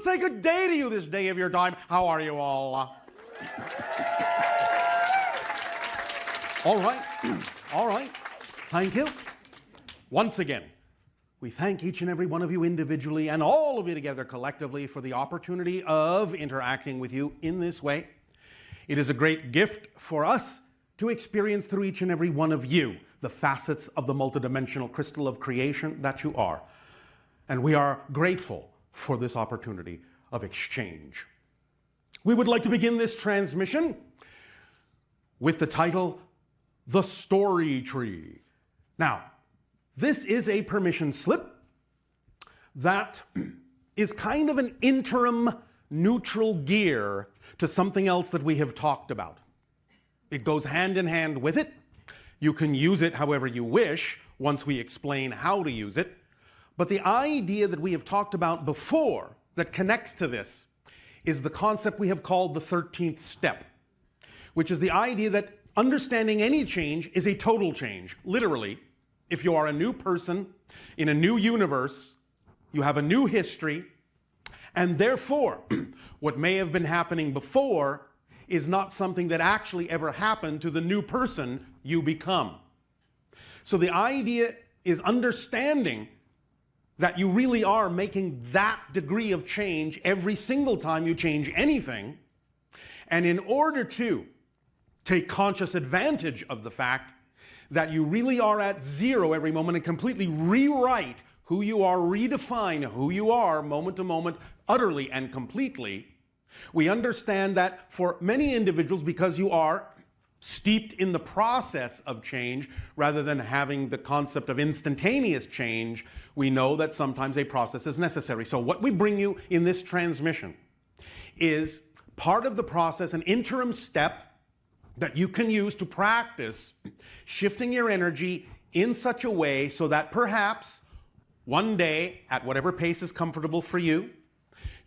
say good day to you this day of your time. How are you all? All right. All right. Thank you. Once again, we thank each and every one of you individually and all of you together collectively for the opportunity of interacting with you in this way. It is a great gift for us to experience through each and every one of you the facets of the multidimensional crystal of creation that you are. And we are grateful for this opportunity of exchange. We would like to begin this transmission with the title, The Story Tree. Now, this is a permission slip that is kind of an interim neutral gear to something else that we have talked about. It goes hand in hand with it. You can use it however you wish once we explain how to use it. But the idea that we have talked about before that connects to this is the concept we have called the 13th step, which is the idea that understanding any change is a total change. Literally, if you are a new person in a new universe, you have a new history, and therefore, what may have been happening before is not something that actually ever happened to the new person you become. So the idea is understanding that you really are making that degree of change every single time you change anything. And in order to take conscious advantage of the fact that you really are at zero every moment and completely rewrite who you are, redefine who you are moment to moment, utterly and completely, we understand that for many individuals, because you are steeped in the process of change rather than having the concept of instantaneous change, we know that sometimes a process is necessary. So what we bring you in this transmission is part of the process, an interim step that you can use to practice shifting your energy in such a way so that perhaps one day, at whatever pace is comfortable for you,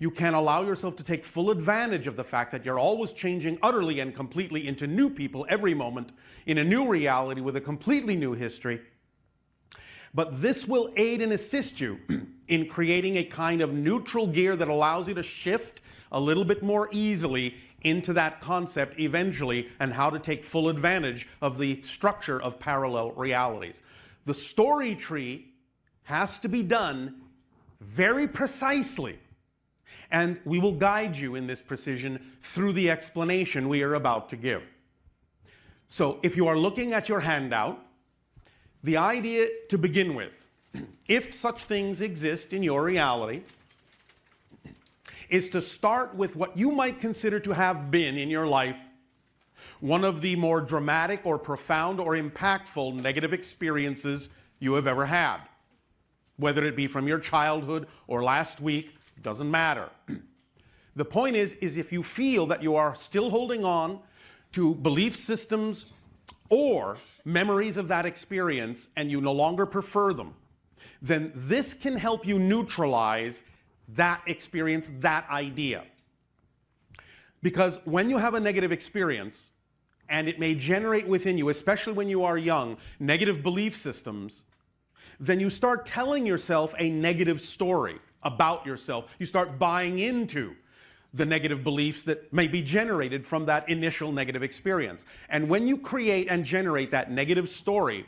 you can allow yourself to take full advantage of the fact that you're always changing utterly and completely into new people every moment in a new reality with a completely new history. But this will aid and assist you in creating a kind of neutral gear that allows you to shift a little bit more easily into that concept eventually and how to take full advantage of the structure of parallel realities. The story tree has to be done very precisely, and we will guide you in this precision through the explanation we are about to give. So if you are looking at your handout, the idea to begin with, if such things exist in your reality, is to start with what you might consider to have been in your life one of the more dramatic or profound or impactful negative experiences you have ever had. Whether it be from your childhood or last week, doesn't matter. The point is if you feel that you are still holding on to belief systems or memories of that experience and you no longer prefer them, then this can help you neutralize that experience, that idea. Because when you have a negative experience, and it may generate within you, especially when you are young, negative belief systems, then you start telling yourself a negative story about yourself. You start buying into the negative beliefs that may be generated from that initial negative experience. And when you create and generate that negative story,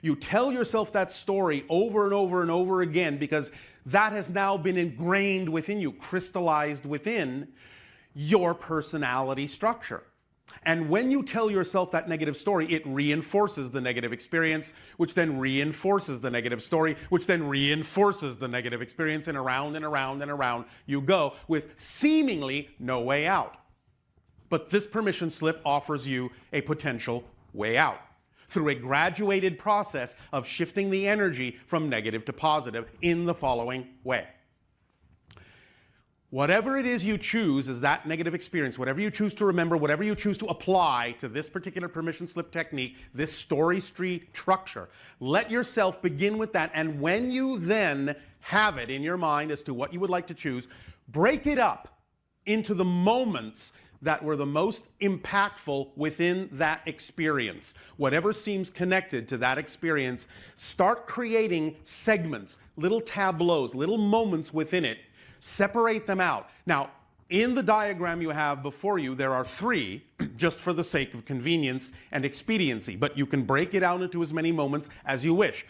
you tell yourself that story over and over and over again because that has now been ingrained within you, crystallized within your personality structure. And when you tell yourself that negative story, it reinforces the negative experience, which then reinforces the negative story, which then reinforces the negative experience, and around and around and around you go with seemingly no way out. But this permission slip offers you a potential way out through a graduated process of shifting the energy from negative to positive in the following way. Whatever it is you choose as that negative experience, whatever you choose to remember, whatever you choose to apply to this particular permission slip technique, this story tree structure, let yourself begin with that. And when you then have it in your mind as to what you would like to choose, break it up into the moments that were the most impactful within that experience. Whatever seems connected to that experience, start creating segments, little tableaus, little moments within it, Separate them out. Now, in the diagram you have before you, there are 3, just for the sake of convenience and expediency, but you can break it out into as many moments as you wish.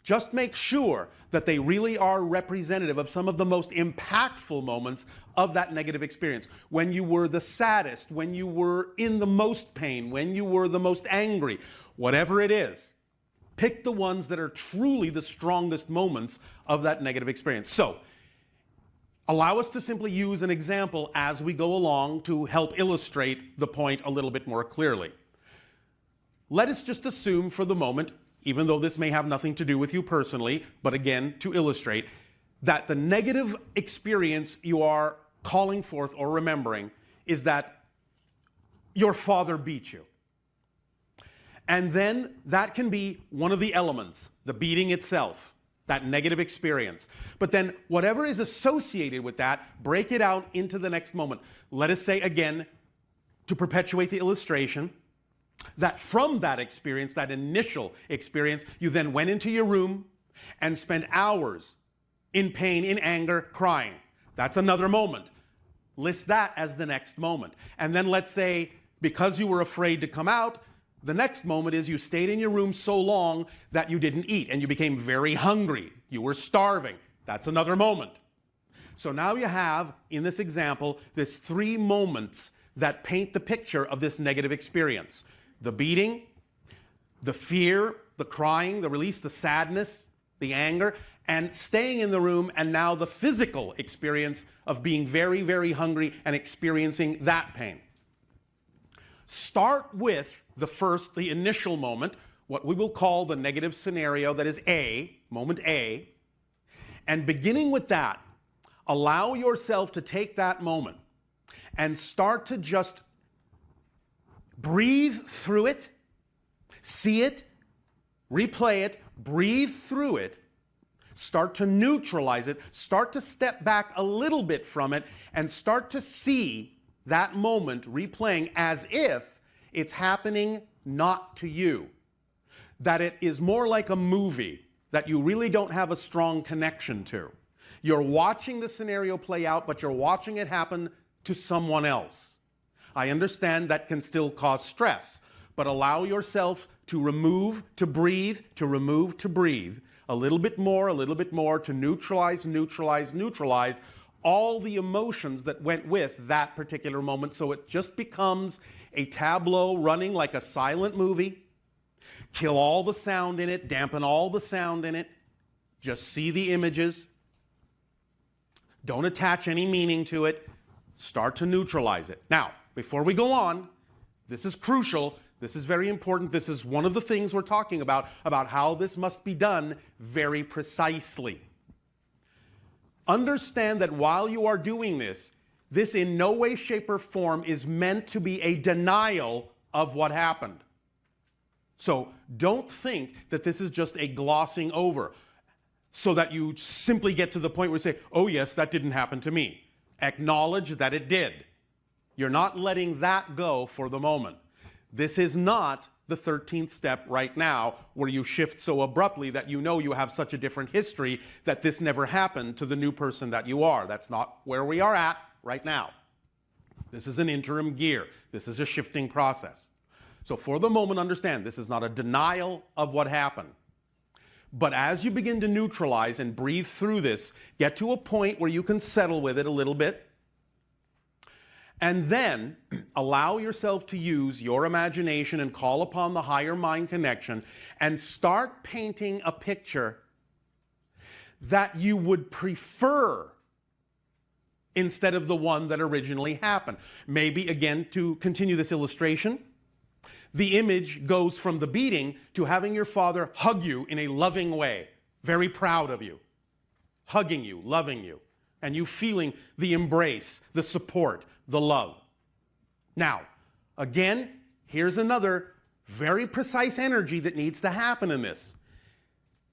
Just make sure that they really are representative of some of the most impactful moments of that negative experience. When you were the saddest, when you were in the most pain, when you were the most angry, whatever it is, pick the ones that are truly the strongest moments of that negative experience. So, allow us to simply use an example as we go along to help illustrate the point a little bit more clearly. Let us just assume for the moment, even though this may have nothing to do with you personally, but again, to illustrate, that the negative experience you are calling forth or remembering is that your father beat you. And then that can be one of the elements, the beating itself, that negative experience. But then whatever is associated with that, break it out into the next moment. Let us say again, to perpetuate the illustration, that from that experience, that initial experience, you then went into your room and spent hours in pain, in anger, crying. That's another moment. List that as the next moment. And then let's say, because you were afraid to come out, the next moment is you stayed in your room so long that you didn't eat and you became very hungry. You were starving. That's another moment. So now you have, in this example, this 3 moments that paint the picture of this negative experience. The beating, the fear, the crying, the release, the sadness, the anger, and staying in the room, and now the physical experience of being very, very hungry and experiencing that pain. Start with the initial moment, what we will call the negative scenario, that is A, moment A, and beginning with that, allow yourself to take that moment and start to just breathe through it, see it, replay it, breathe through it, start to neutralize it, start to step back a little bit from it, and start to see that moment replaying as if it's happening not to you. That it is more like a movie that you really don't have a strong connection to. You're watching the scenario play out, but you're watching it happen to someone else. I understand that can still cause stress, but allow yourself to remove, to breathe, to remove, to breathe. A little bit more, to neutralize, neutralize, neutralize all the emotions that went with that particular moment, so it just becomes a tableau running like a silent movie. Kill all the sound in it, dampen all the sound in it. Just see the images. Don't attach any meaning to it. Start to neutralize it. Now, before we go on, this is crucial. This is very important. This is one of the things we're talking about how this must be done very precisely. Understand that while you are doing this, this in no way, shape, or form is meant to be a denial of what happened. So don't think that this is just a glossing over so that you simply get to the point where you say, oh yes, that didn't happen to me. Acknowledge that it did. You're not letting that go for the moment. This is not the 13th step right now where you shift so abruptly that you know you have such a different history that this never happened to the new person that you are. That's not where we are at right now. This is an interim gear. This is a shifting process. So for the moment, understand, this is not a denial of what happened. But as you begin to neutralize and breathe through this, get to a point where you can settle with it a little bit. And then allow yourself to use your imagination and call upon the higher mind connection and start painting a picture that you would prefer instead of the one that originally happened. Maybe, again, to continue this illustration, the image goes from the beating to having your father hug you in a loving way, very proud of you, hugging you, loving you, and you feeling the embrace, the support, the love. Now, again, here's another very precise energy that needs to happen in this.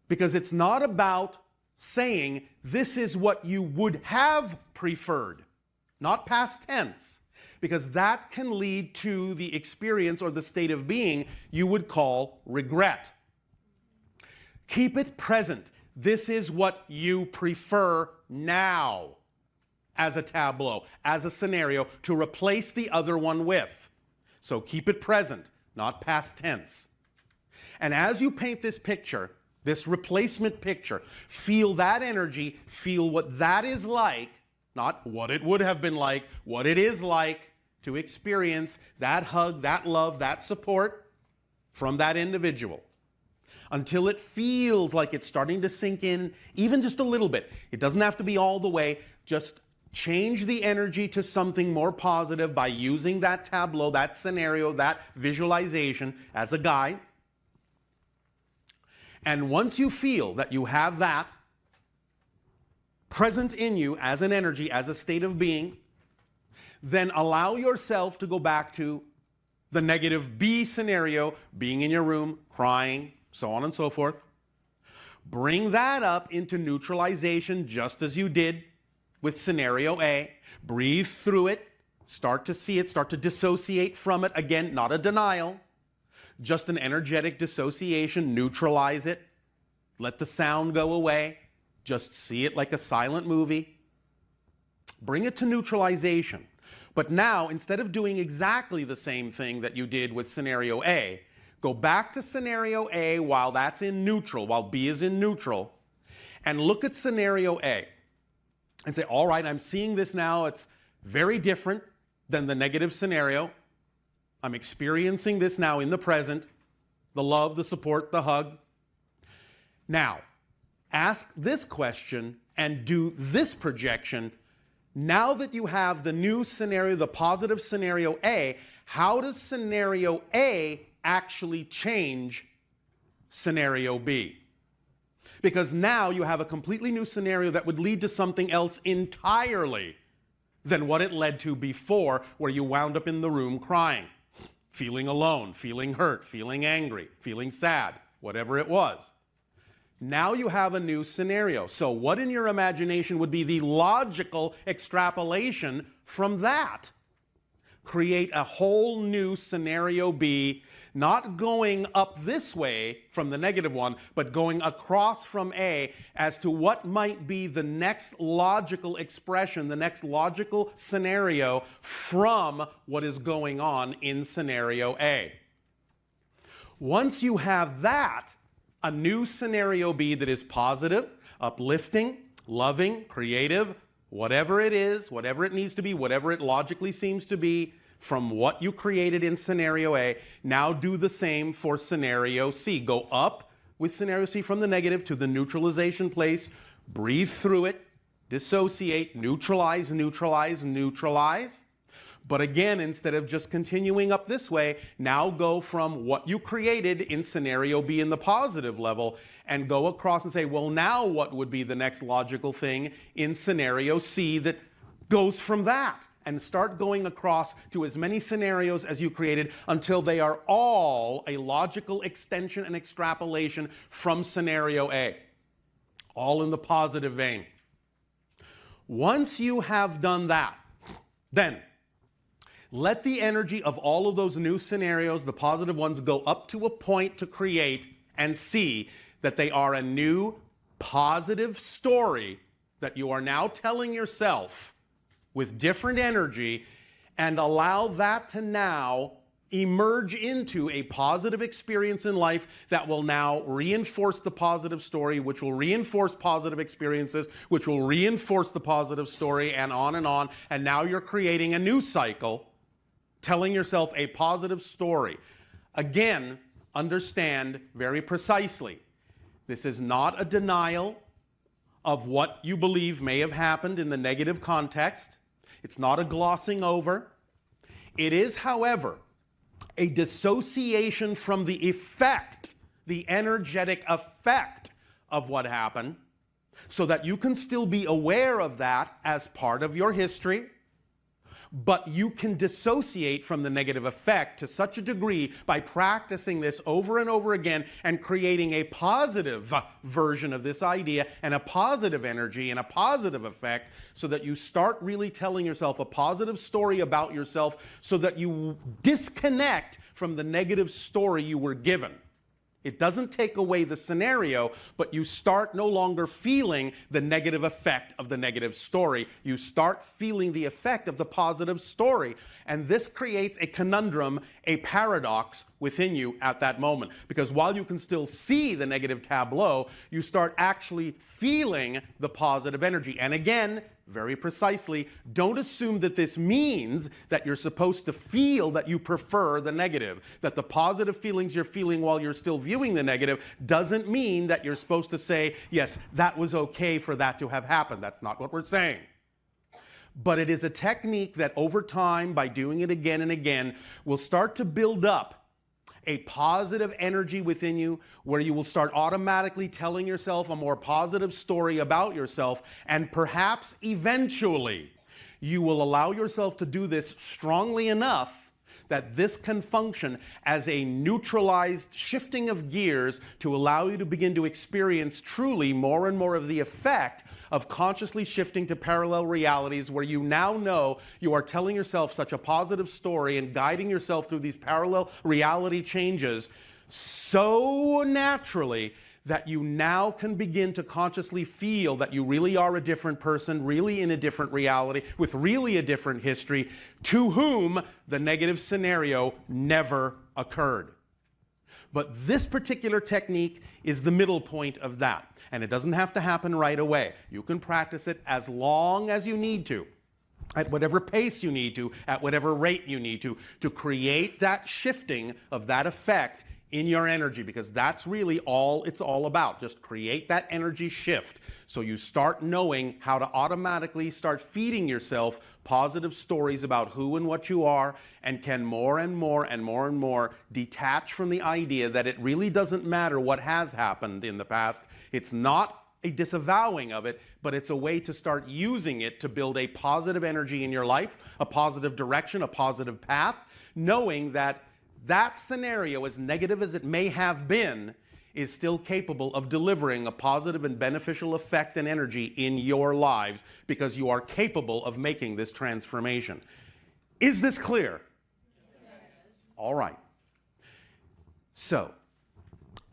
Because it's not about saying this is what you would have preferred, not past tense, because that can lead to the experience or the state of being you would call regret. Keep it present. This is what you prefer now. as a tableau, as a scenario to replace the other one with. So keep it present, not past tense. And as you paint this picture, this replacement picture, feel that energy, feel what that is like, not what it would have been like, what it is like to experience that hug, that love, that support from that individual. Until it feels like it's starting to sink in, even just a little bit. It doesn't have to be all the way. Just change the energy to something more positive by using that tableau, that scenario, that visualization as a guide. And once you feel that you have that present in you as an energy, as a state of being, then allow yourself to go back to the negative B scenario, being in your room, crying, so on and so forth. Bring that up into neutralization just as you did with scenario A. Breathe through it. Start to see it. Start to dissociate from it. Again, not a denial. Just an energetic dissociation. Neutralize it. Let the sound go away. Just see it like a silent movie. Bring it to neutralization. But now, instead of doing exactly the same thing that you did with scenario A, go back to scenario A while that's in neutral, while B is in neutral, and look at scenario A and say, all right, I'm seeing this now. It's very different than the negative scenario. I'm experiencing this now in the present, the love, the support, the hug. Now, ask this question and do this projection. Now that you have the new scenario, the positive scenario A, how does scenario A actually change scenario B? Because now you have a completely new scenario that would lead to something else entirely than what it led to before, where you wound up in the room crying, feeling alone, feeling hurt, feeling angry, feeling sad, whatever it was. Now you have a new scenario. So what in your imagination would be the logical extrapolation from that? Create a whole new scenario B, not going up this way from the negative one, but going across from A as to what might be the next logical expression, the next logical scenario from what is going on in scenario A. Once you have that, a new scenario B that is positive, uplifting, loving, creative, whatever it is, whatever it needs to be, whatever it logically seems to be from what you created in scenario A, now do the same for scenario C. Go up with scenario C from the negative to the neutralization place, breathe through it, dissociate, neutralize, neutralize, neutralize. But again, instead of just continuing up this way, now go from what you created in scenario B in the positive level and go across and say, well, now what would be the next logical thing in scenario C that goes from that? And start going across to as many scenarios as you created until they are all a logical extension and extrapolation from scenario A, all in the positive vein. Once you have done that, then let the energy of all of those new scenarios, the positive ones, go up to a point to create and see that they are a new positive story that you are now telling yourself with different energy, and allow that to now emerge into a positive experience in life that will now reinforce the positive story, which will reinforce positive experiences, which will reinforce the positive story, and on and on. And now you're creating a new cycle, telling yourself a positive story. Again, understand very precisely, this is not a denial of what you believe may have happened in the negative context. It's not a glossing over. It is, however, a dissociation from the effect, the energetic effect of what happened, so that you can still be aware of that as part of your history, but you can dissociate from the negative effect to such a degree by practicing this over and over again and creating a positive version of this idea and a positive energy and a positive effect, so that you start really telling yourself a positive story about yourself, so that you disconnect from the negative story you were given. It doesn't take away the scenario, but you start no longer feeling the negative effect of the negative story. You start feeling the effect of the positive story. And this creates a conundrum, a paradox within you at that moment. Because while you can still see the negative tableau, you start actually feeling the positive energy. And again, very precisely, don't assume that this means that you're supposed to feel that you prefer the negative, that the positive feelings you're feeling while you're still viewing the negative doesn't mean that you're supposed to say, yes, that was okay for that to have happened. That's not what we're saying. But it is a technique that over time, by doing it again and again, will start to build up a positive energy within you where you will start automatically telling yourself a more positive story about yourself, and perhaps eventually you will allow yourself to do this strongly enough that this can function as a neutralized shifting of gears to allow you to begin to experience truly more and more of the effect of consciously shifting to parallel realities where you now know you are telling yourself such a positive story and guiding yourself through these parallel reality changes so naturally that you now can begin to consciously feel that you really are a different person, really in a different reality, with really a different history, to whom the negative scenario never occurred. But this particular technique is the middle point of that. And it doesn't have to happen right away. You can practice it as long as you need to, at whatever pace you need to, at whatever rate you need to create that shifting of that effect in your energy, because that's really all it's all about. Just create that energy shift so you start knowing how to automatically start feeding yourself positive stories about who and what you are, and can more and more and more and more detach from the idea that it really doesn't matter what has happened in the past. It's not a disavowing of it, but it's a way to start using it to build a positive energy in your life, a positive direction, a positive path, knowing that that scenario, as negative as it may have been, is still capable of delivering a positive and beneficial effect and energy in your lives because you are capable of making this transformation. Is this clear? Yes. All right. So,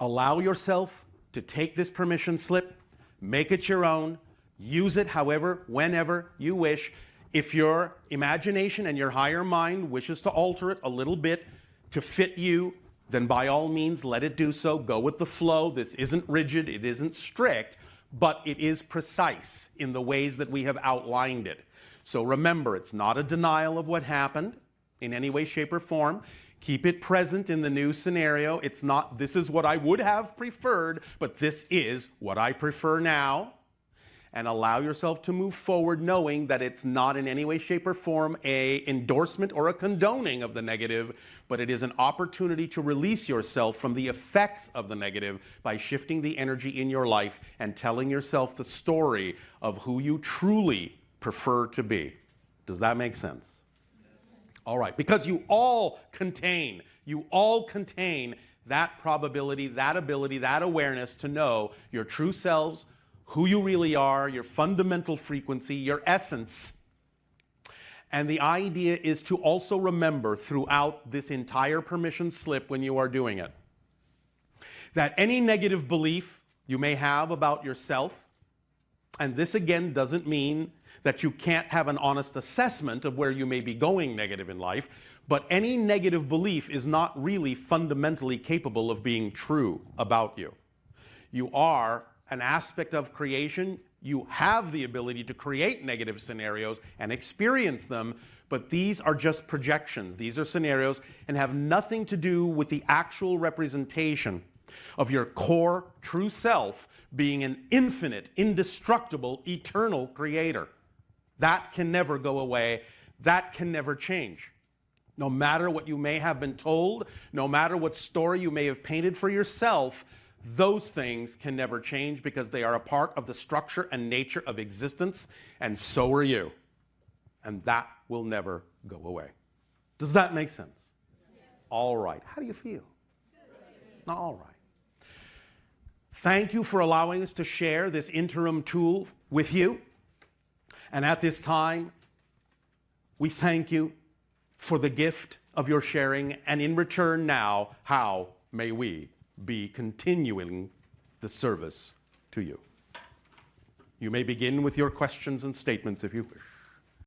allow yourself to take this permission slip, make it your own, use it however, whenever you wish. If your imagination and your higher mind wishes to alter it a little bit to fit you, then by all means let it do so. Go with the flow. This isn't rigid, it isn't strict, but it is precise in the ways that we have outlined it. So remember, it's not a denial of what happened in any way, shape, or form. Keep it present in the new scenario. It's not, this is what I would have preferred, but this is what I prefer now. And allow yourself to move forward knowing that it's not in any way, shape, or form an endorsement or a condoning of the negative, but it is an opportunity to release yourself from the effects of the negative by shifting the energy in your life and telling yourself the story of who you truly prefer to be. Does that make sense? All right, because you all contain that probability, that ability, that awareness to know your true selves, who you really are, your fundamental frequency, your essence. And the idea is to also remember throughout this entire permission slip when you are doing it, that any negative belief you may have about yourself, and this again doesn't mean that you can't have an honest assessment of where you may be going negative in life, but any negative belief is not really fundamentally capable of being true about you. You are an aspect of creation. You have the ability to create negative scenarios and experience them, but these are just projections. These are scenarios and have nothing to do with the actual representation of your core true self being an infinite, indestructible, eternal creator. That can never go away. That can never change. No matter what you may have been told, no matter what story you may have painted for yourself, those things can never change because they are a part of the structure and nature of existence, and so are you. And that will never go away. Does that make sense? Yes. All right. How do you feel? Good. All right. Thank you for allowing us to share this interim tool with you. And at this time, we thank you for the gift of your sharing. And in return now, how may we be continuing the service to you. You may begin with your questions and statements if you wish.